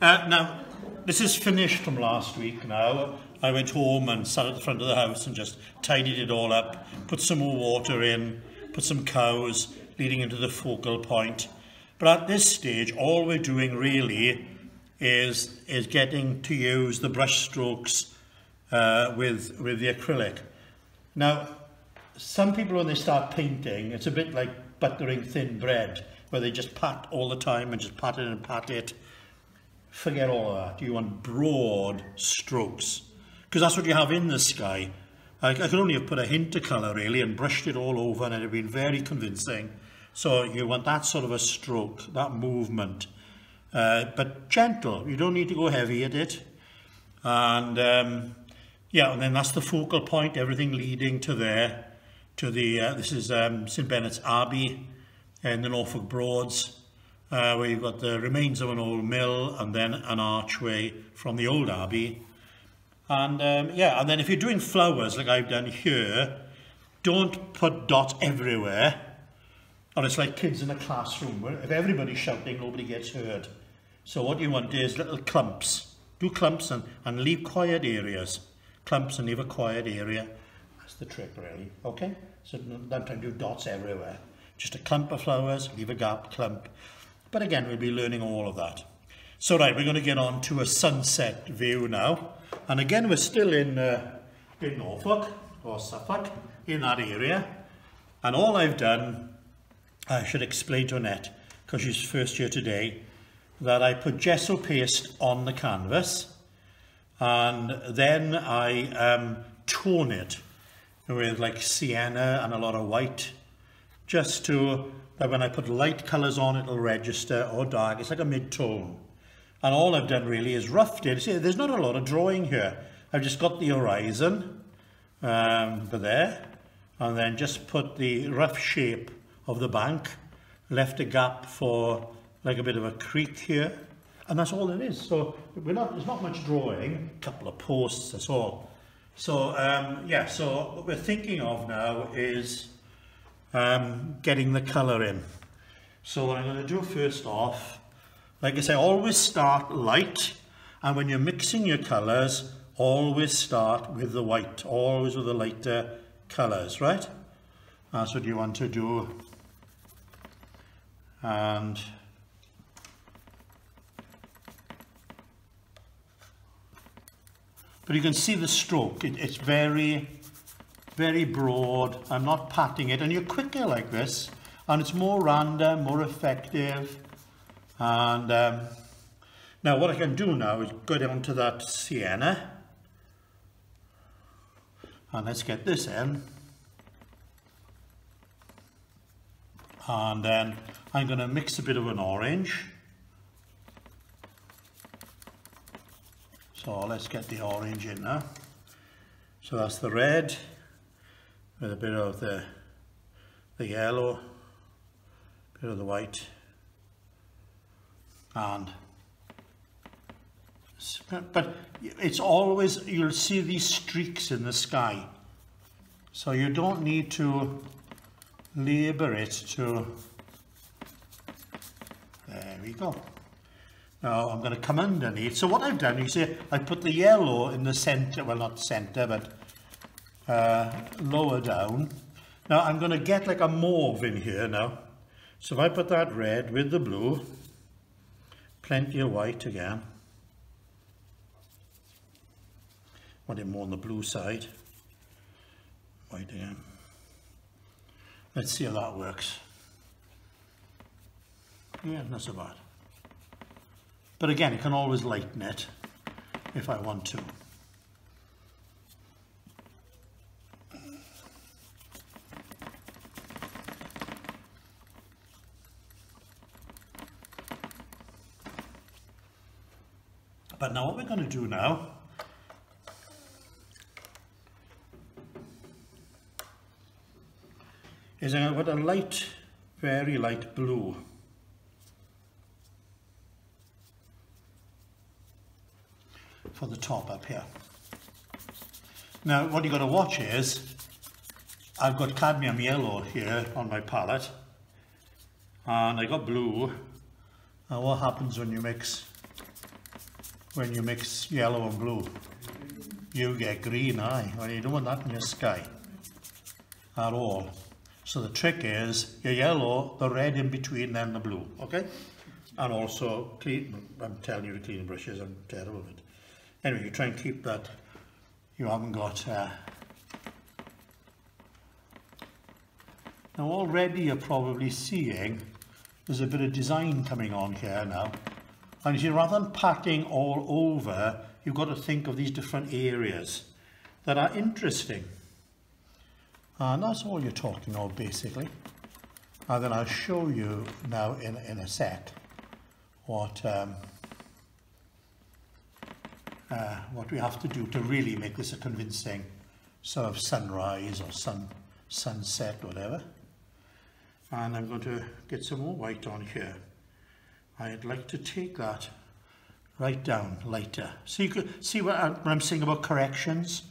Now, this is finished from last week now. I went home and sat at the front of the house and just tidied it all up, put some more water in, put some cows leading into the focal point. But at this stage, all we're doing really is getting to use the brush strokes with the acrylic. Now, some people when they start painting, it's a bit like buttering thin bread, where they just pat all the time and just pat it and pat it. Forget all of that. You want broad strokes, because that's what you have in the sky. I could only have put a hint of colour really and brushed it all over and it would have been very convincing. So you want that sort of a stroke, that movement, but gentle. You don't need to go heavy at it. And yeah, and then that's the focal point, everything leading to there, to the, this is St Benet's Abbey in the Norfolk Broads, where you've got the remains of an old mill and then an archway from the old abbey. And yeah, and then if you're doing flowers like I've done here, don't put dots everywhere, or it's like kids in a classroom where if everybody's shouting, nobody gets heard. So what you want is little clumps. Do clumps and leave quiet areas. Clumps and leave a quiet area. That's the trick really, okay? So don't try to do dots everywhere. Just a clump of flowers, leave a gap, clump. But again, we'll be learning all of that. So right, we're going to get on to a sunset view now. And again, we're still in Norfolk, or Suffolk, in that area. And all I've done, I should explain to Annette, because she's first year today, that I put gesso paste on the canvas, and then I tone it with like sienna and a lot of white, just to, that when I put light colours on it'll register, or dark, it's like a mid-tone. And all I've done really is roughed it. See, there's not a lot of drawing here. I've just got the horizon for there, and then just put the rough shape of the bank, left a gap for like a bit of a creek here, and that's all it is. So there's not much drawing, a couple of posts, that's all. So yeah, so what we're thinking of now is getting the colour in. So what I'm going to do first off, like I say, always start light, and when you're mixing your colours, always start with the white, always with the lighter colours, right? That's what you want to do. And but you can see the stroke, it's very, very broad. I'm not patting it, and you're quicker like this, and it's more random, more effective. And now what I can do now is go down to that sienna, and let's get this in, and then I'm going to mix a bit of an orange. So let's get the orange in now. So that's the red with a bit of the yellow, a bit of the white, and but it's always, you'll see these streaks in the sky, so you don't need to labour it to, there we go. Now I'm going to come underneath. So what I've done, you see, I put the yellow in the centre, well not centre, but lower down. Now I'm going to get like a mauve in here now. So if I put that red with the blue, plenty of white again. Want it more on the blue side. White again. Let's see how that works. Yeah, not so bad. But again, I can always lighten it if I want to. But now what we're going to do now is I'm going to put a light, very light blue. For the top up here. Now what you've got to watch is, I've got cadmium yellow here on my palette, and I got blue, and what happens when you mix when you mix yellow and blue. You get green, aye. Well, you don't want that in your sky at all. So the trick is your yellow, the red in between, then the blue, okay? And also clean. I'm telling you to clean brushes. I'm terrible at it. Anyway, you try and keep that. You haven't got. Now already you're probably seeing there's a bit of design coming on here now. And you see, rather than patting all over, you've got to think of these different areas that are interesting. And that's all you're talking of, basically. And then I'll show you now in a sec what we have to do to really make this a convincing sort of sunrise or sunset, whatever. And I'm going to get some more white on here. I'd like to take that right down lighter. So you could see what I'm saying about corrections.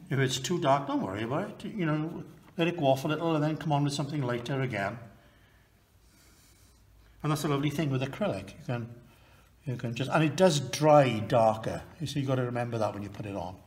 If it's too dark, don't worry about it. You know, let it go off a little and then come on with something lighter again. And that's a lovely thing with acrylic. You can just, and it does dry darker. So you've got to remember that when you put it on.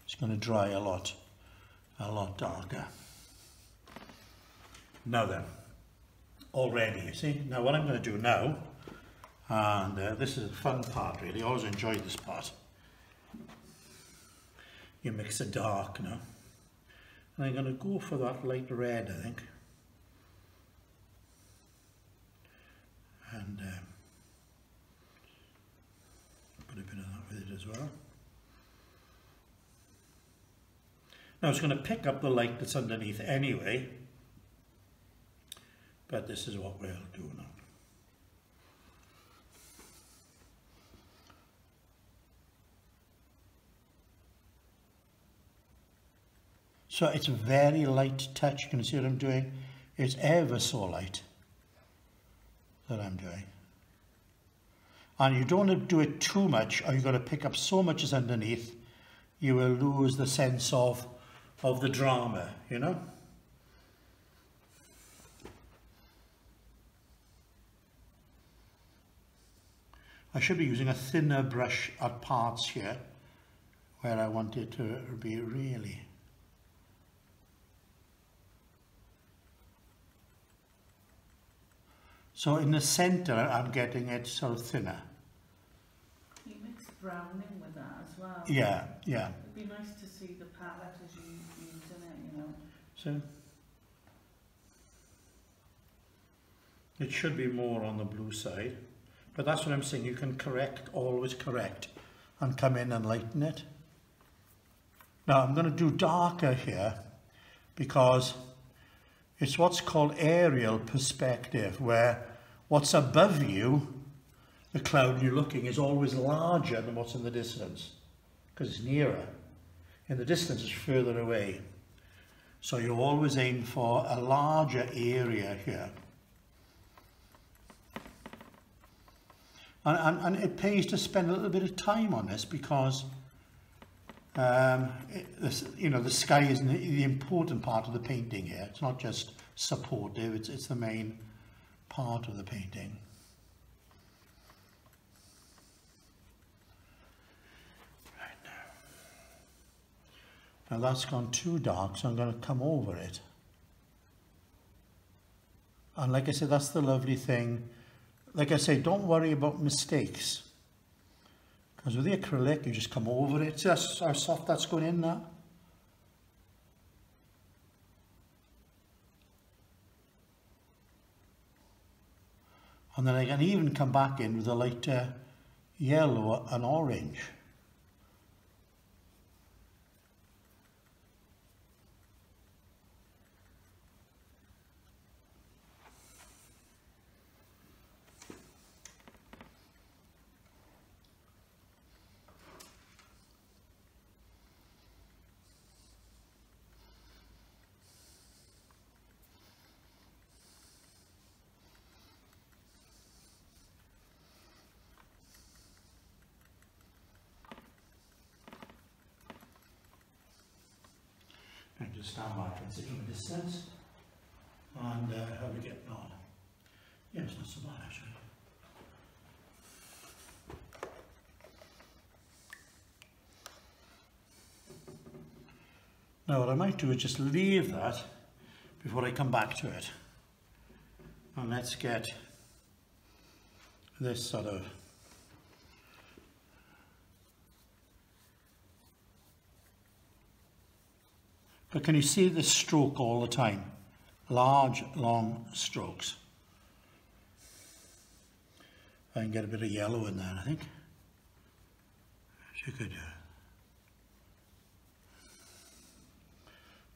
It's going to dry a lot darker. Now then, already, you see. Now what I'm going to do now, and this is a fun part really, I always enjoy this part. You mix the dark now. And I'm going to go for that light red, I think. And put a bit of that with it as well. Now it's going to pick up the light that's underneath anyway. But this is what we'll do now. So it's a very light touch. You can see what I'm doing. It's ever so light that I'm doing. And you don't want to do it too much, or you're going to pick up so much as underneath, you will lose the sense of the drama, you know? I should be using a thinner brush at parts here, where I want it to be really. So in the centre, I'm getting it sort of thinner. You mix browning with that as well. Yeah, yeah. It'd be nice to see the palette as you use in it, you know. So it should be more on the blue side, but that's what I'm saying. You can correct, always correct, and come in and lighten it. Now I'm going to do darker here because it's what's called aerial perspective, where what's above you, the cloud you're looking, is always larger than what's in the distance, because it's nearer. In the distance, it's further away. So you always aim for a larger area here. And it pays to spend a little bit of time on this because you know, the sky is the important part of the painting here. It's not just supportive, it's the main part of the painting. Right now that's gone too dark, so I'm going to come over it. And like I said, that's the lovely thing. Like I say, don't worry about mistakes. Because with the acrylic, you just come over it. See how soft that's going in now? And then I can even come back in with a lighter yellow and orange. Just stand back and sit from a distance. And how are we getting on? Yeah, it's not so bad actually. Now what I might do is just leave that before I come back to it. And let's get this sort of but can you see this stroke all the time? Large, long strokes. I can get a bit of yellow in there, I think. If you could.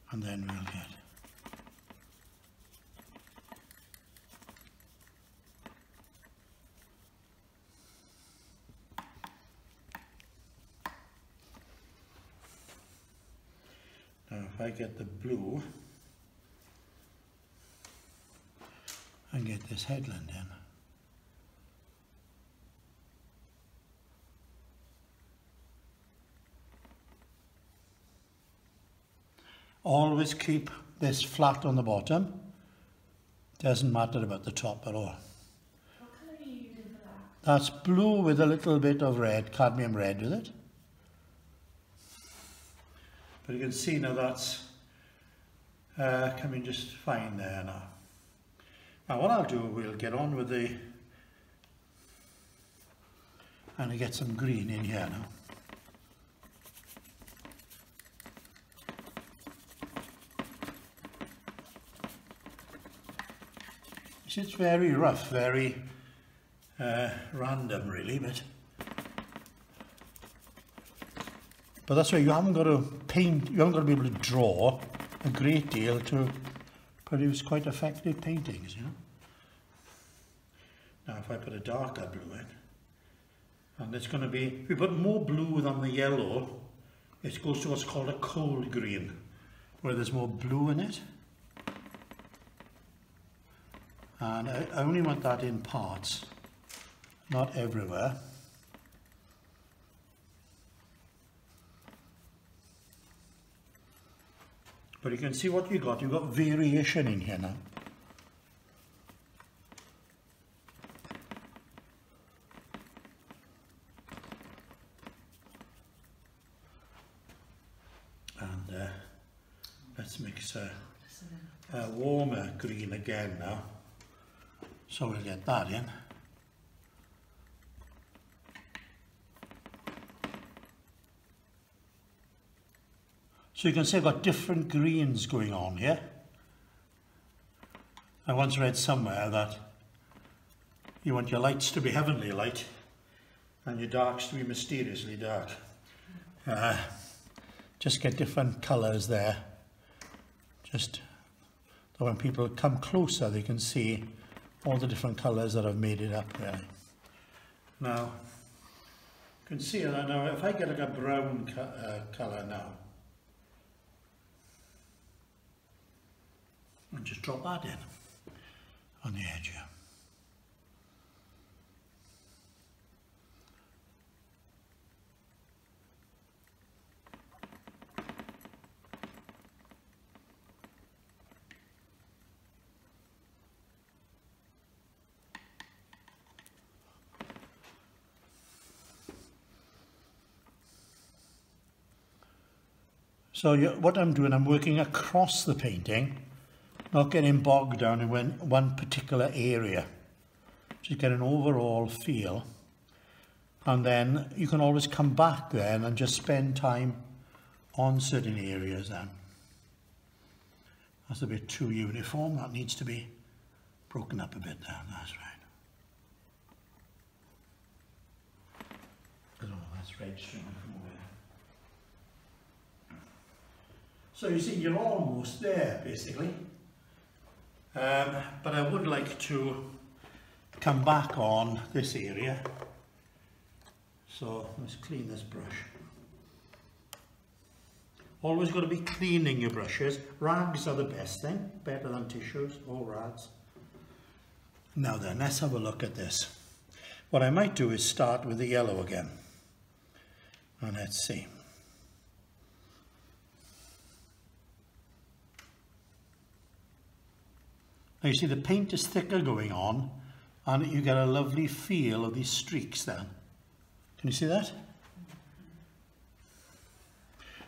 And then we'll get now if I get the blue and get this headland in. Always keep this flat on the bottom. Doesn't matter about the top at all. What colour are you using for that? That's blue with a little bit of red, cadmium red with it. But you can see now that's coming just fine there now. Now what I'll do, we'll get on with the, and I get some green in here now. It's very rough, very random really, but that's why you haven't got to paint, you haven't got to be able to draw a great deal to produce quite effective paintings, you know. Now if I put a darker blue in, and it's going to be, if we put more blue than the yellow, it goes to what's called a cold green, where there's more blue in it. And I only want that in parts, not everywhere. But you can see what you've got variation in here now. And let's mix a warmer green again now. So we'll get that in. So you can see I've got different greens going on here. I once read somewhere that you want your lights to be heavenly light and your darks to be mysteriously dark. Just get different colours there. Just so when people come closer they can see all the different colours that have made it up really. Now, you can see that now if I get like a brown colour now, and just drop that in on the edge here. So what I'm doing, I'm working across the painting, not getting bogged down in one particular area. Just get an overall feel. And then you can always come back then and just spend time on certain areas then. That's a bit too uniform, that needs to be broken up a bit there, that's right. Oh, that's red streaming from over there. So you see, you're almost there, basically. But I would like to come back on this area. So let's clean this brush. Always got to be cleaning your brushes. Rags are the best thing, better than tissues or rags. Now then, let's have a look at this. What I might do is start with the yellow again. And let's see. Now you see the paint is thicker going on and you get a lovely feel of these streaks then. Can you see that?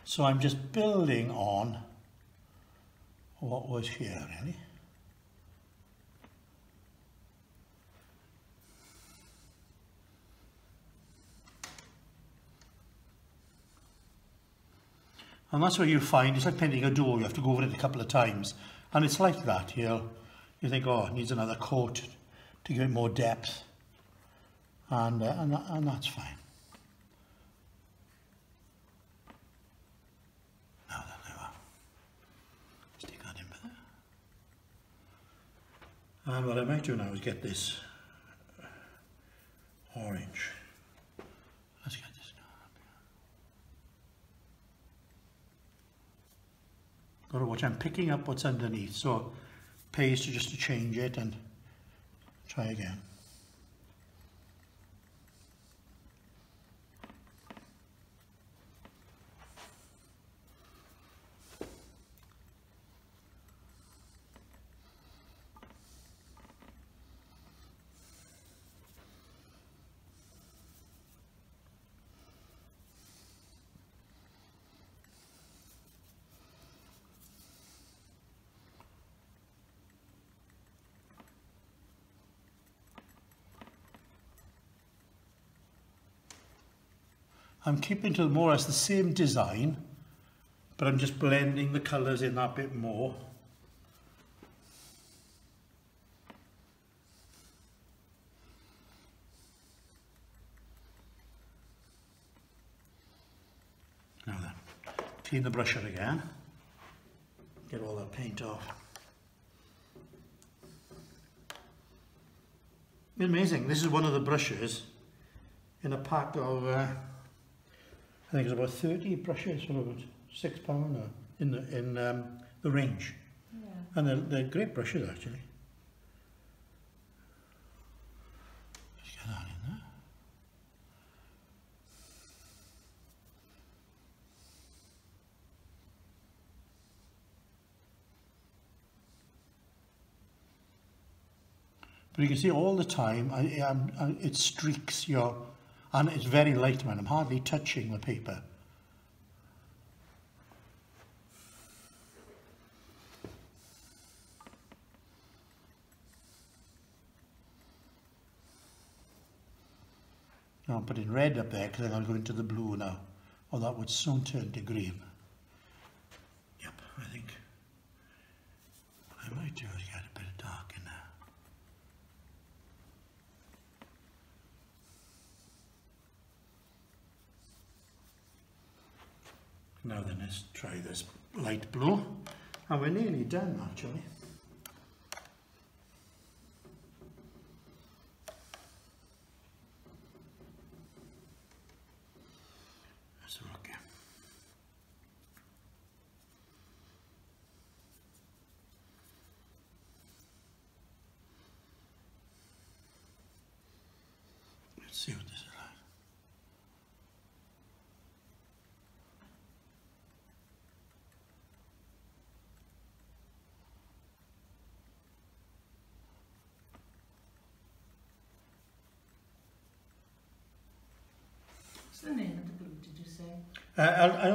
So I'm just building on what was here, really. And that's what you find, it's like painting a door, you have to go over it a couple of times. And it's like that, you think, oh, it needs another coat to give it more depth. And that's fine. Now then, there we are. Stick that in there. And what I might do now is get this orange. Let's get this down up here. Got to watch, I'm picking up what's underneath, so it pays to just to change it and try again. I'm keeping to more or less the same design, but I'm just blending the colours in that bit more. Now then, clean the brusher again, get all that paint off. Amazing, this is one of the brushes in a pack of I think it's about 30 brushes for about £6 in the range. Yeah. And they're great brushes actually. Let's get that in there. But you can see all the time it streaks and it's very light, man. I'm hardly touching the paper. Now I'm putting red up there because I'll go into the blue now. Or that would soon turn to green. Yep, I think what I might do is get a bit of dark in there. Now then, let's try this light blue, and we're nearly done actually. Let's have a look here. Let's see what this is like. What's the name of the blue, did you say? I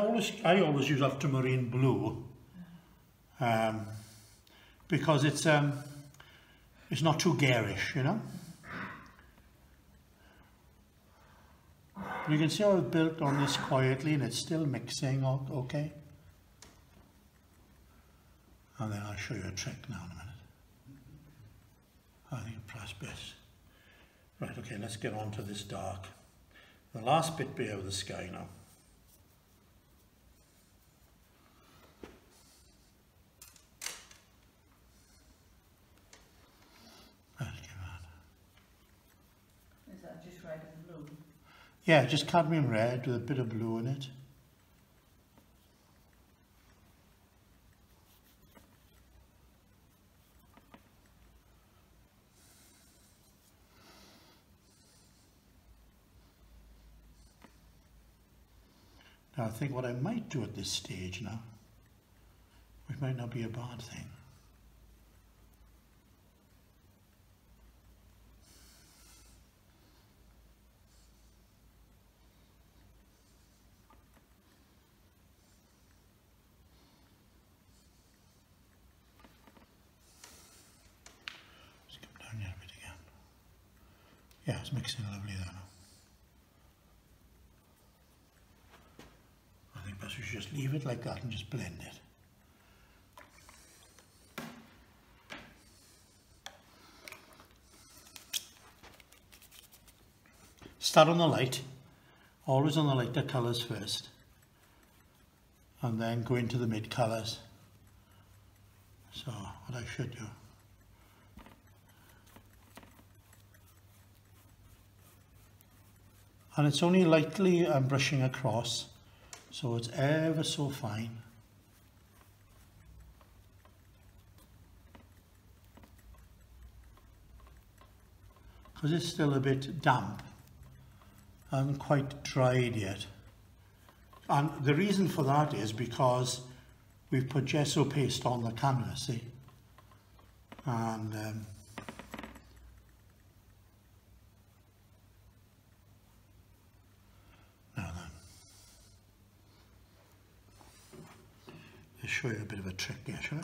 always use ultramarine blue because it's not too garish, you know. You can see how I've built on this quietly and it's still mixing okay. And then I'll show you a trick now in a minute. I think perhaps best. Right, okay, let's get on to this dark. The last bit be over the sky now. Is that just red and blue? Yeah, just cadmium red with a bit of blue in it. Now I think what I might do at this stage now, which might not be a bad thing, Yeah, it's mixing lovely there now. I think perhaps we should just leave it like that and just blend it. Start on the light, always on the lighter colours first, and then go into the mid colours. So what I should do, and it's only lightly I'm brushing across, so it's ever so fine. Because it's still a bit damp and quite dried yet. And the reason for that is because we've put gesso paste on the canvas, see? And now then, let's show you a bit of a trick here, shall I?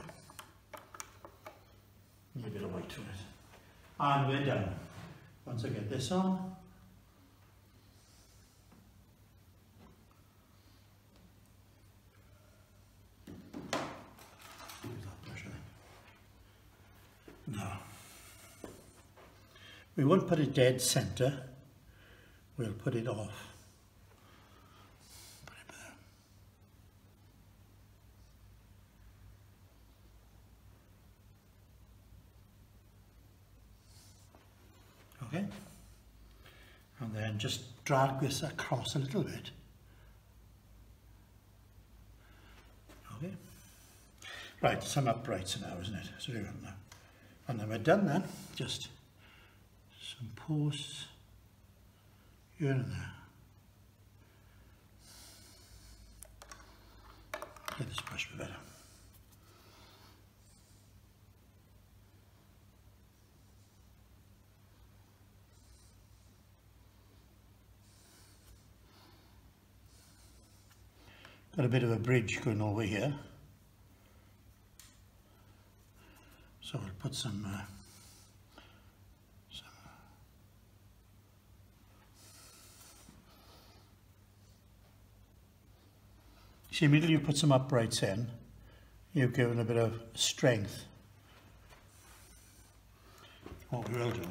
Need a bit of white to it. And we're done. Once I get this on, now, we won't put it dead center, we'll put it off. Put it there. Okay, and then just drag this across a little bit. Okay, right, some uprights now, isn't it? So do that now. And then we're done then, just some posts here and there. Let this brush be better. Got a bit of a bridge going over here. So we'll put some see, immediately you put some uprights in, you've given a bit of strength. What we will do,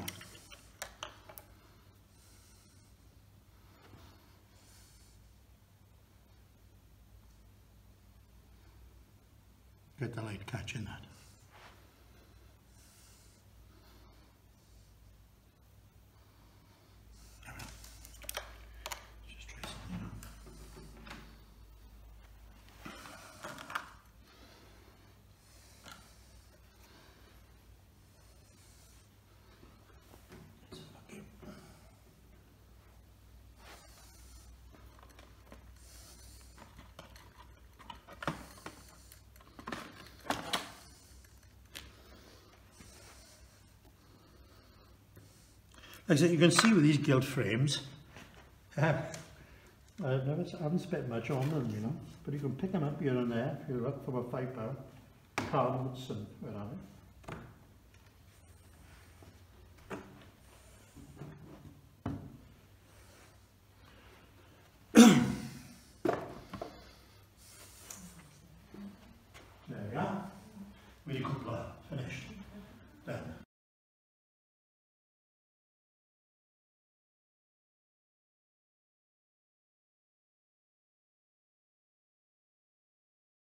get the light catching that. Like I said, you can see with these gilt frames, I haven't spent much on them, you know, but you can pick them up here and there if you're up from a £5 cards and where are they? There we are. Really good plan. Finished.